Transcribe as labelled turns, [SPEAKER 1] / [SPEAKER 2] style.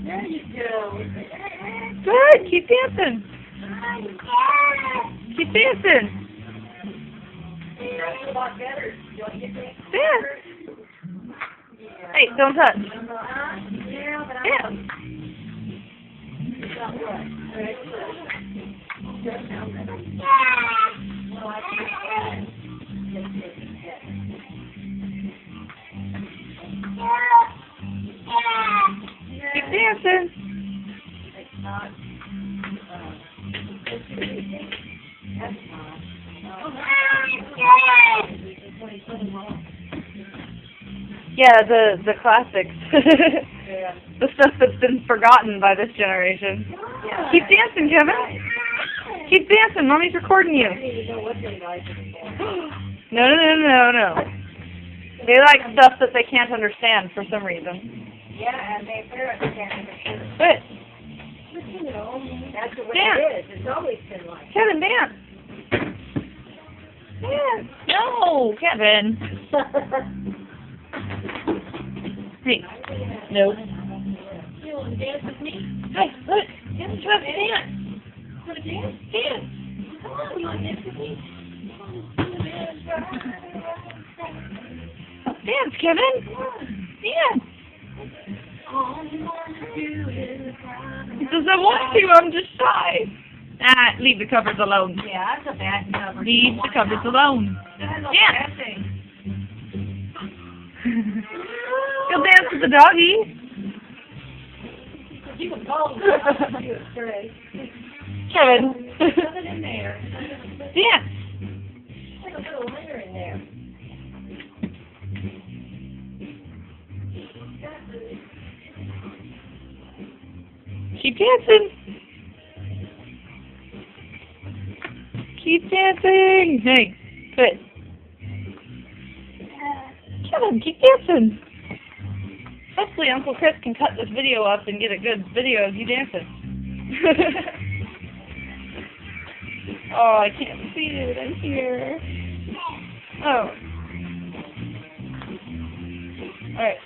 [SPEAKER 1] There you go.
[SPEAKER 2] Good. Keep dancing. Keep dancing.
[SPEAKER 1] That's a lot better. You want to get that?
[SPEAKER 2] Dance. Hey, don't touch.
[SPEAKER 1] Yeah, but
[SPEAKER 2] Dance. Keep dancing.
[SPEAKER 1] It's not. That's not.
[SPEAKER 2] Yeah, the classics.
[SPEAKER 1] Yeah.
[SPEAKER 2] The stuff that's been forgotten by this generation.
[SPEAKER 1] Yeah.
[SPEAKER 2] Keep dancing, Kevin. Keep dancing. Mommy's recording you.
[SPEAKER 1] I don't even know what they like.
[SPEAKER 2] No. They like stuff that they can't understand for some reason.
[SPEAKER 1] Yeah, and they parents can't understand.
[SPEAKER 2] But,
[SPEAKER 1] But you know, that's the way
[SPEAKER 2] Dance.
[SPEAKER 1] it is. It's always been like
[SPEAKER 2] Kevin, dance. Dance. No, Kevin. Hey. No.
[SPEAKER 1] You want to dance with me?
[SPEAKER 2] Hey, look.
[SPEAKER 1] Dance,
[SPEAKER 2] You have to dance.
[SPEAKER 1] Want to dance?
[SPEAKER 2] Dance.
[SPEAKER 1] Come on, you want to dance with me?
[SPEAKER 2] Dance, Kevin. Dance. He says, I want to. I'm just shy. Leave the covers alone.
[SPEAKER 1] Yeah, that's a bad cover.
[SPEAKER 2] Leave the covers alone. Dance. Go dance with the doggy.
[SPEAKER 1] You can both do it straight.
[SPEAKER 2] Kevin.
[SPEAKER 1] Put it in there.
[SPEAKER 2] Dance.
[SPEAKER 1] Put a little linger in there.
[SPEAKER 2] Keep dancing. Keep dancing. Hey, good. Kevin, keep dancing. Hopefully Uncle Chris can cut this video up and get a good video of you dancing. Oh, I can't see it. I'm here. Oh. Alright.